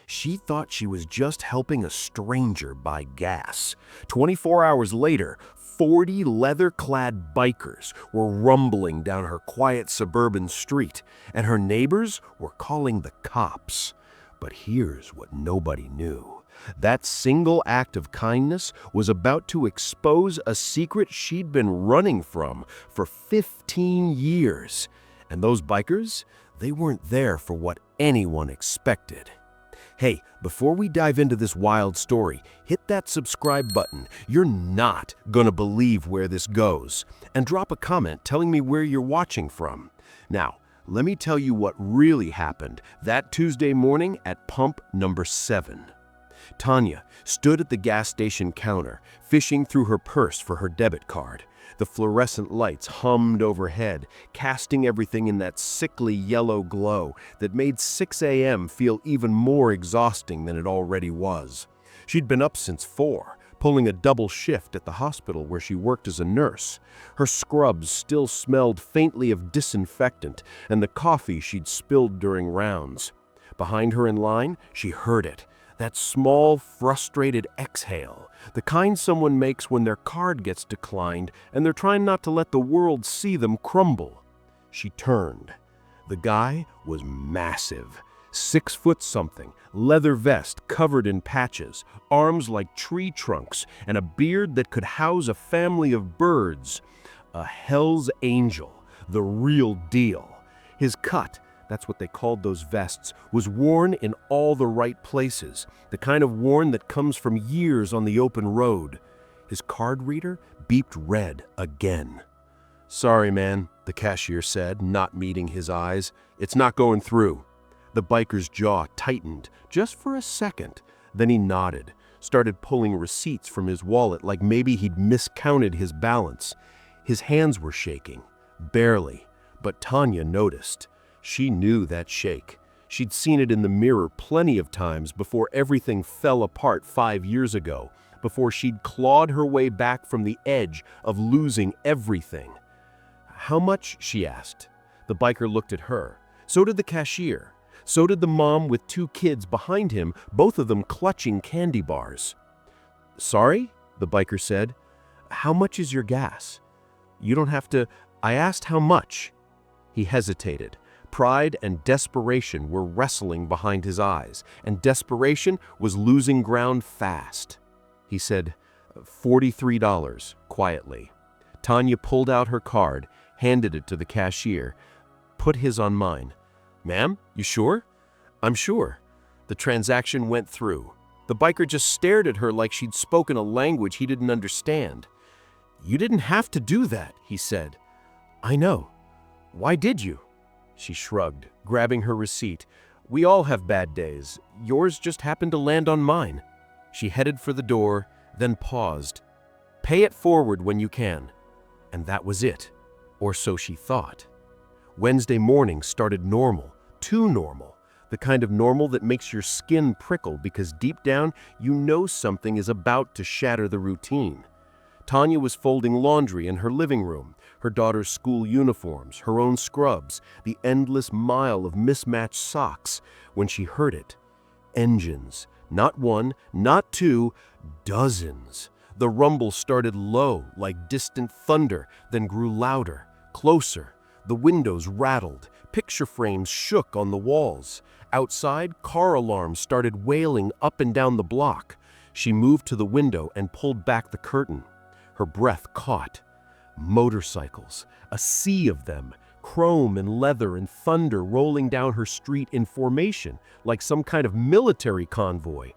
She thought she was just helping a stranger buy gas. 24 hours later, 40 leather-clad bikers were rumbling down her quiet suburban street, and her neighbors were calling the cops. But here's what nobody knew. That single act of kindness was about to expose a secret she'd been running from for 15 years. And those bikers, they weren't there for what anyone expected. Hey, before we dive into this wild story, hit that subscribe button. You're not gonna believe where this goes. And drop a comment telling me where you're watching from. Now, let me tell you what really happened that Tuesday morning at pump number 7. Tanya stood at the gas station counter, fishing through her purse for her debit card. The fluorescent lights hummed overhead, casting everything in that sickly yellow glow that made 6 a.m. feel even more exhausting than it already was. She'd been up since 4, pulling a double shift at the hospital where she worked as a nurse. Her scrubs still smelled faintly of disinfectant and the coffee she'd spilled during rounds. Behind her in line, she heard it. That small, frustrated exhale, the kind someone makes when their card gets declined and they're trying not to let the world see them crumble. She turned. The guy was massive. 6 foot something, leather vest covered in patches, arms like tree trunks, and a beard that could house a family of birds. A Hell's Angel, the real deal. His cut, that's what they called those vests, was worn in all the right places, the kind of worn that comes from years on the open road. His card reader beeped red again. "Sorry, man," the cashier said, not meeting his eyes. "It's not going through." The biker's jaw tightened just for a second. Then he nodded, started pulling receipts from his wallet like maybe he'd miscounted his balance. His hands were shaking, barely, but Tanya noticed. She knew that shake. She'd seen it in the mirror plenty of times before everything fell apart 5 years ago, before she'd clawed her way back from the edge of losing everything. "How much?" she asked. The biker looked at her. So did the cashier. So did the mom with 2 kids behind him, both of them clutching candy bars. "Sorry?" the biker said. "How much is your gas?" "You don't have to—" "I asked how much." He hesitated. Pride and desperation were wrestling behind his eyes, and desperation was losing ground fast. He said, $43, quietly. Tanya pulled out her card, handed it to the cashier, put his on mine. "Ma'am, you sure?" "I'm sure." The transaction went through. The biker just stared at her like she'd spoken a language he didn't understand. "You didn't have to do that," he said. "I know. Why did you?" She shrugged, grabbing her receipt. "We all have bad days. Yours just happened to land on mine." She headed for the door, then paused. "Pay it forward when you can." And that was it. Or so she thought. Wednesday morning started normal, too normal. The kind of normal that makes your skin prickle because deep down you know something is about to shatter the routine. Tanya was folding laundry in her living room, her daughter's school uniforms, her own scrubs, the endless mile of mismatched socks, when she heard it. Engines. Not 1, not 2, dozens. The rumble started low, like distant thunder, then grew louder, closer. The windows rattled. Picture frames shook on the walls. Outside, car alarms started wailing up and down the block. She moved to the window and pulled back the curtain. Her breath caught. Motorcycles, a sea of them, chrome and leather and thunder rolling down her street in formation, like some kind of military convoy.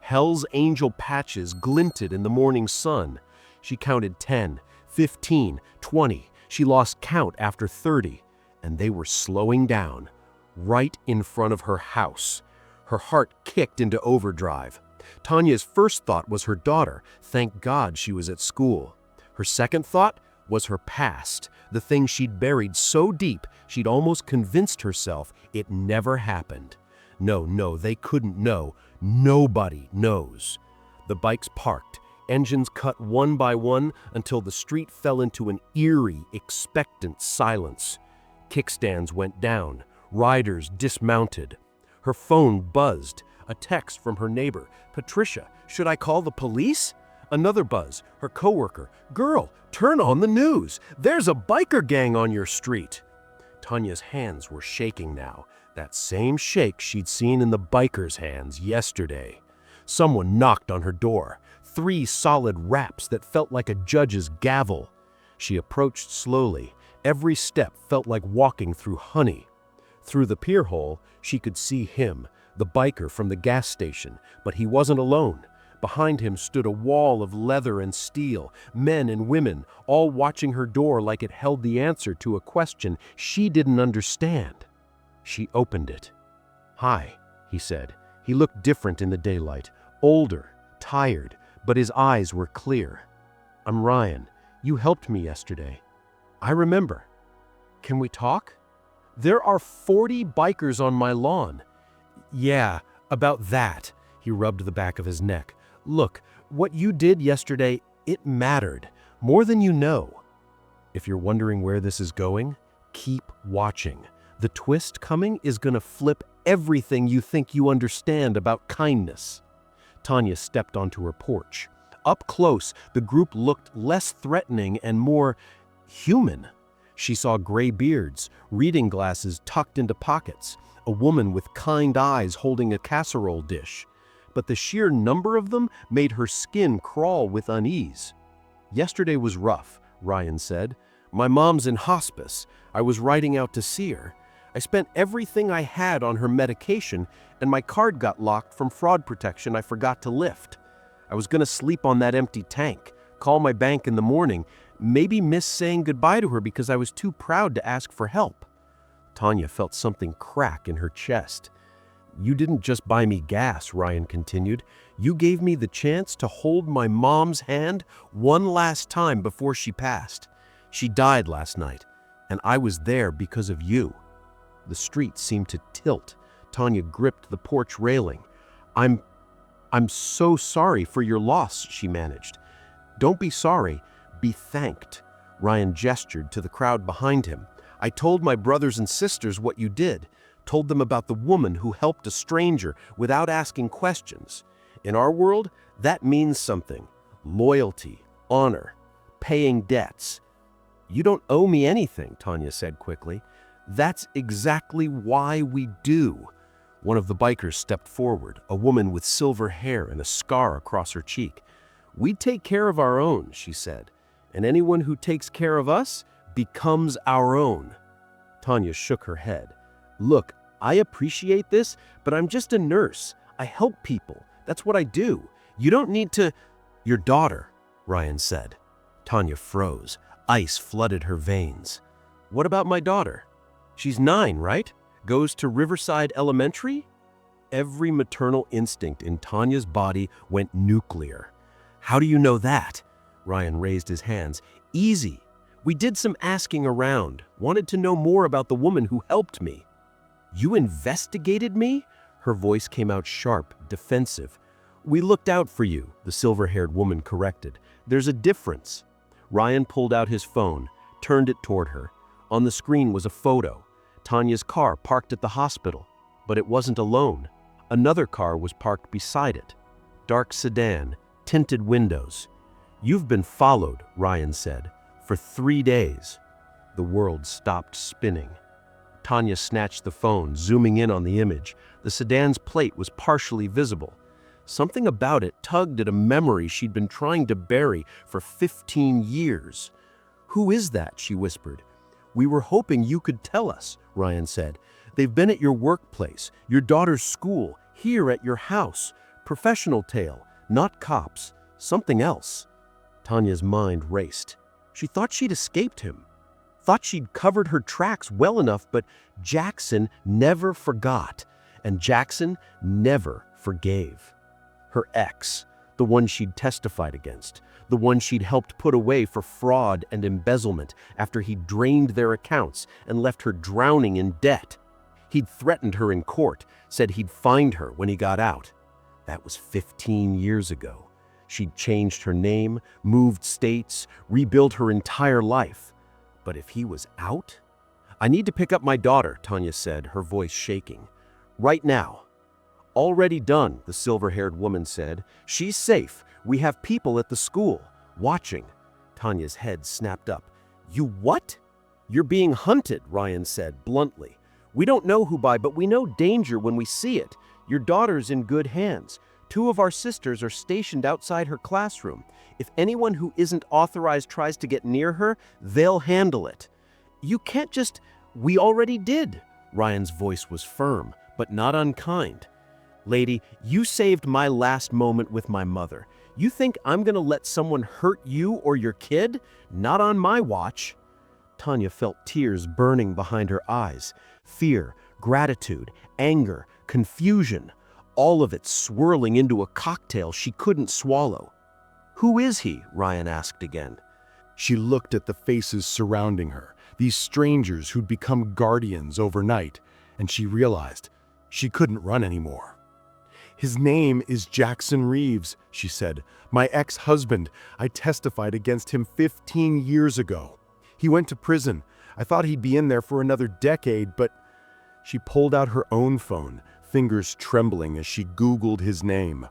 Hell's Angel patches glinted in the morning sun. She counted 10, 15, 20. She lost count after 30, and they were slowing down, right in front of her house. Her heart kicked into overdrive. Tanya's first thought was her daughter. Thank God she was at school. Her second thought was her past, the thing she'd buried so deep she'd almost convinced herself it never happened. No, they couldn't know. Nobody knows. The bikes parked, engines cut one by one until the street fell into an eerie, expectant silence. Kickstands went down, riders dismounted. Her phone buzzed. A text from her neighbor. Patricia, should I call the police? Another buzz. Her coworker. Girl, turn on the news. There's a biker gang on your street. Tanya's hands were shaking now. That same shake she'd seen in the biker's hands yesterday. Someone knocked on her door. 3 solid raps that felt like a judge's gavel. She approached slowly. Every step felt like walking through honey. Through the pier hole, she could see him, the biker from the gas station, but he wasn't alone. Behind him stood a wall of leather and steel, men and women, all watching her door like it held the answer to a question she didn't understand. She opened it. "Hi," he said. He looked different in the daylight, older, tired, but his eyes were clear. "I'm Ryan. You helped me yesterday." "I remember. Can we talk?" "There are 40 bikers on my lawn." "Yeah, about that." He rubbed the back of his neck. "Look, what you did yesterday, it mattered. More than you know." If you're wondering where this is going, keep watching. The twist coming is gonna flip everything you think you understand about kindness. Tanya stepped onto her porch. Up close, the group looked less threatening and more human. She saw gray beards, reading glasses tucked into pockets, a woman with kind eyes holding a casserole dish. But the sheer number of them made her skin crawl with unease. "Yesterday was rough," Ryan said. "My mom's in hospice. I was riding out to see her. I spent everything I had on her medication, and my card got locked from fraud protection I forgot to lift. I was gonna sleep on that empty tank, call my bank in the morning, maybe miss saying goodbye to her because I was too proud to ask for help." Tanya felt something crack in her chest. "You didn't just buy me gas," Ryan continued. "You gave me the chance to hold my mom's hand one last time before she passed. She died last night, and I was there because of you." The street seemed to tilt. Tanya gripped the porch railing. I'm so sorry for your loss," she managed. "Don't be sorry, be thanked." Ryan gestured to the crowd behind him. "I told my brothers and sisters what you did. Told them about the woman who helped a stranger without asking questions. In our world, that means something. Loyalty, honor, paying debts." "You don't owe me anything," Tanya said quickly. "That's exactly why we do." One of the bikers stepped forward, a woman with silver hair and a scar across her cheek. "We take care of our own," she said, "and anyone who takes care of us becomes our own." Tanya shook her head. "Look, I appreciate this, but I'm just a nurse. I help people. That's what I do. You don't need to—" "Your daughter," Ryan said. Tanya froze. Ice flooded her veins. "What about my daughter? She's 9, right? Goes to Riverside Elementary?" Every maternal instinct in Tanya's body went nuclear. "How do you know that?" Ryan raised his hands. "Easy. We did some asking around, wanted to know more about the woman who helped me." "You investigated me?" Her voice came out sharp, defensive. "We looked out for you," the silver-haired woman corrected. "There's a difference." Ryan pulled out his phone, turned it toward her. On the screen was a photo. Tanya's car parked at the hospital, but it wasn't alone. Another car was parked beside it. Dark sedan, tinted windows. "You've been followed," Ryan said, "for 3 days." The world stopped spinning. Tanya snatched the phone, zooming in on the image. The sedan's plate was partially visible. Something about it tugged at a memory she'd been trying to bury for 15 years. "Who is that?" she whispered. "We were hoping you could tell us," Ryan said. "They've been at your workplace, your daughter's school, here at your house. Professional tale, not cops, something else." Tanya's mind raced. She thought she'd escaped him. Thought she'd covered her tracks well enough, but Jackson never forgot, and Jackson never forgave. Her ex, the one she'd testified against, the one she'd helped put away for fraud and embezzlement after he'd drained their accounts and left her drowning in debt. He'd threatened her in court, said he'd find her when he got out. That was 15 years ago. She'd changed her name, moved states, rebuilt her entire life. But if he was out? "I need to pick up my daughter," Tanya said, her voice shaking. "Right now." Already done, the silver-haired woman said. She's safe. We have people at the school, watching. Tanya's head snapped up. You what? You're being hunted, Ryan said bluntly. We don't know who by, but we know danger when we see it. Your daughter's in good hands. 2 of our sisters are stationed outside her classroom. If anyone who isn't authorized tries to get near her, they'll handle it. You can't just... We already did. Ryan's voice was firm, but not unkind. Lady, you saved my last moment with my mother. You think I'm gonna let someone hurt you or your kid? Not on my watch. Tanya felt tears burning behind her eyes. Fear, gratitude, anger, confusion, all of it swirling into a cocktail she couldn't swallow. Who is he? Ryan asked again. She looked at the faces surrounding her, these strangers who'd become guardians overnight, and she realized she couldn't run anymore. His name is Jackson Reeves, she said. My ex-husband. I testified against him 15 years ago. He went to prison. I thought he'd be in there for another decade, but... She pulled out her own phone, fingers trembling as she Googled his name.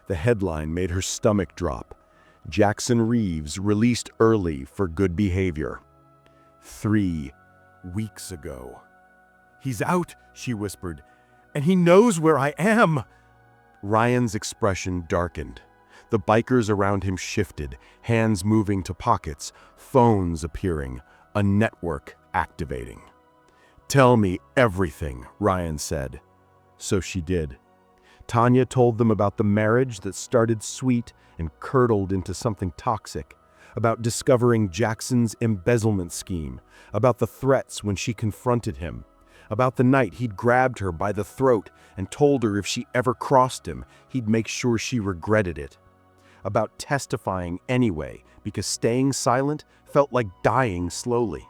The headline made her stomach drop. Jackson Reeves released early for good behavior. 3 weeks ago. He's out, she whispered, and he knows where I am. Ryan's expression darkened. The bikers around him shifted, hands moving to pockets, phones appearing, a network activating. Tell me everything, Ryan said. So she did. Tanya told them about the marriage that started sweet and curdled into something toxic, about discovering Jackson's embezzlement scheme, about the threats when she confronted him, about the night he'd grabbed her by the throat and told her if she ever crossed him, he'd make sure she regretted it, about testifying anyway because staying silent felt like dying slowly,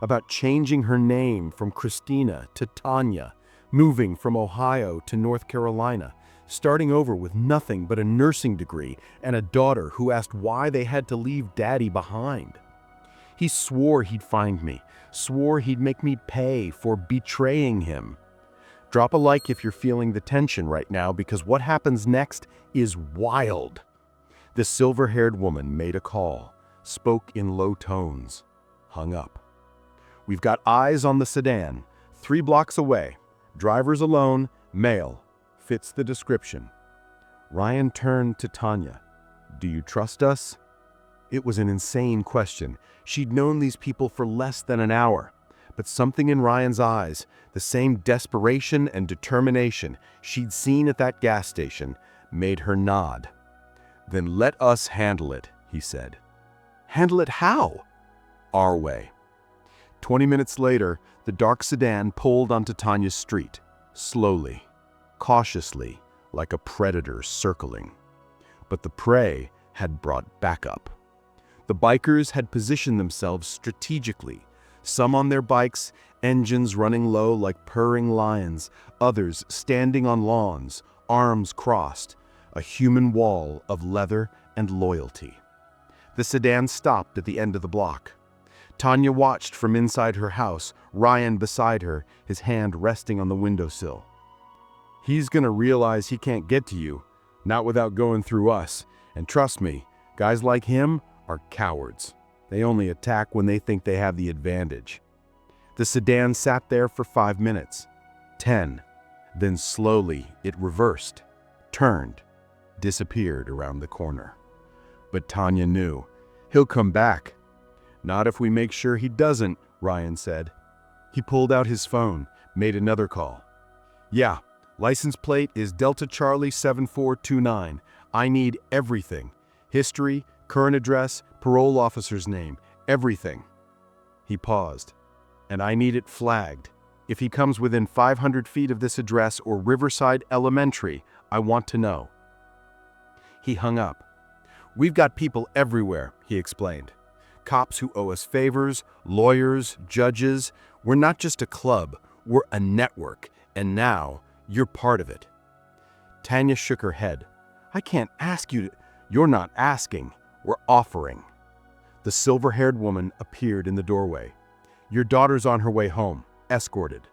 about changing her name from Christina to Tanya, moving from Ohio to North Carolina, starting over with nothing but a nursing degree and a daughter who asked why they had to leave Daddy behind. He swore he'd find me, swore he'd make me pay for betraying him. Drop a like if you're feeling the tension right now, because what happens next is wild. The silver-haired woman made a call, spoke in low tones, hung up. We've got eyes on the sedan, 3 blocks away. Driver's alone, male. Fits the description. Ryan turned to Tanya. Do you trust us? It was an insane question. She'd known these people for less than an hour. But something in Ryan's eyes, the same desperation and determination she'd seen at that gas station, made her nod. Then let us handle it, he said. Handle it how? Our way. 20 minutes later, the dark sedan pulled onto Tanya's street, slowly, cautiously, like a predator circling. But the prey had brought backup. The bikers had positioned themselves strategically, some on their bikes, engines running low like purring lions, others standing on lawns, arms crossed, a human wall of leather and loyalty. The sedan stopped at the end of the block. Tanya watched from inside her house, Ryan beside her, his hand resting on the windowsill. He's gonna realize he can't get to you, not without going through us. And trust me, guys like him are cowards. They only attack when they think they have the advantage. The sedan sat there for 5 minutes, 10. Then slowly it reversed, turned, disappeared around the corner. But Tanya knew, he'll come back. Not if we make sure he doesn't, Ryan said. He pulled out his phone, made another call. Yeah, license plate is Delta Charlie 7429. I need everything. History, current address, parole officer's name, everything. He paused. And I need it flagged. If he comes within 500 feet of this address or Riverside Elementary, I want to know. He hung up. We've got people everywhere, he explained. Cops who owe us favors, lawyers, judges. We're not just a club, we're a network, and now you're part of it. Tanya shook her head. I can't ask you to... You're not asking, we're offering. The silver-haired woman appeared in the doorway. Your daughter's on her way home, escorted.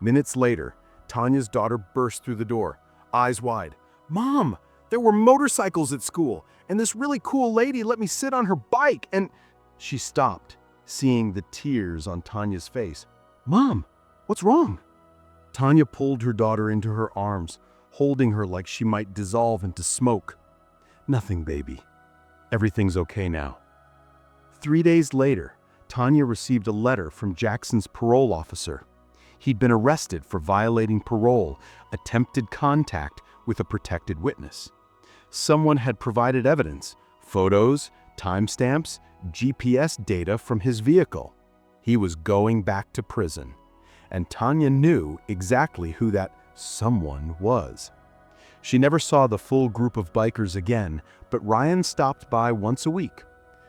Minutes later, Tanya's daughter burst through the door, eyes wide. "Mom, there were motorcycles at school, and this really cool lady let me sit on her bike, and—" She stopped, seeing the tears on Tanya's face. "Mom, what's wrong?" Tanya pulled her daughter into her arms, holding her like she might dissolve into smoke. "Nothing, baby. Everything's okay now." 3 days later, Tanya received a letter from Jackson's parole officer. He'd been arrested for violating parole, attempted contact with a protected witness. Someone had provided evidence, photos, timestamps, GPS data from his vehicle. He was going back to prison, and Tanya knew exactly who that someone was. She never saw the full group of bikers again, but Ryan stopped by once a week,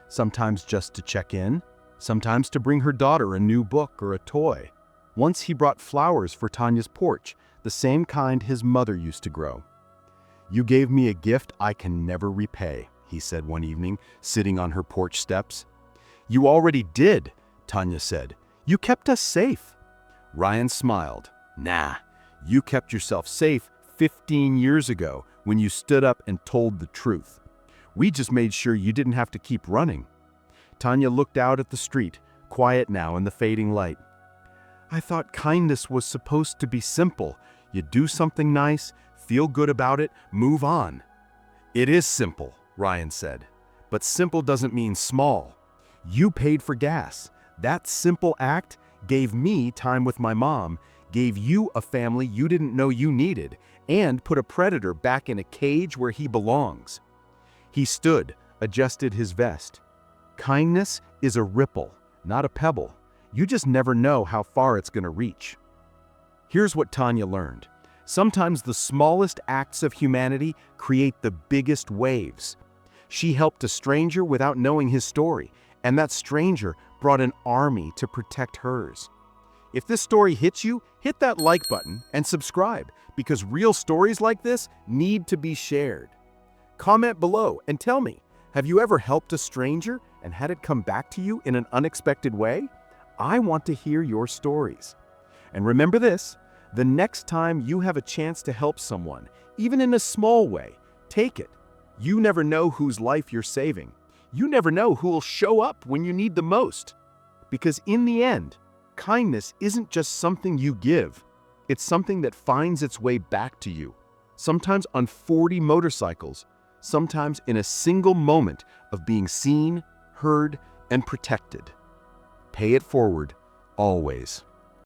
sometimes just to check in, sometimes to bring her daughter a new book or a toy. Once he brought flowers for Tanya's porch, the same kind his mother used to grow. "You gave me a gift I can never repay," he said one evening, sitting on her porch steps. "You already did," Tanya said. "You kept us safe." Ryan smiled. "Nah, you kept yourself safe 15 years ago when you stood up and told the truth. We just made sure you didn't have to keep running." Tanya looked out at the street, quiet now in the fading light. "I thought kindness was supposed to be simple. You do something nice, feel good about it, move on." "It is simple," Ryan said, "but simple doesn't mean small. You paid for gas. That simple act gave me time with my mom, gave you a family you didn't know you needed, and put a predator back in a cage where he belongs." He stood, adjusted his vest. Kindness is a ripple, not a pebble. You just never know how far it's going to reach. Here's what Tanya learned. Sometimes the smallest acts of humanity create the biggest waves. She helped a stranger without knowing his story, and that stranger brought an army to protect hers. If this story hits you, hit that like button and subscribe, because real stories like this need to be shared. Comment below and tell me, have you ever helped a stranger and had it come back to you in an unexpected way? I want to hear your stories. And remember this, the next time you have a chance to help someone, even in a small way, take it. You never know whose life you're saving. You never know who will show up when you need the most. Because in the end, kindness isn't just something you give. It's something that finds its way back to you. Sometimes on 40 motorcycles, sometimes in a single moment of being seen, heard, and protected. Pay it forward, always.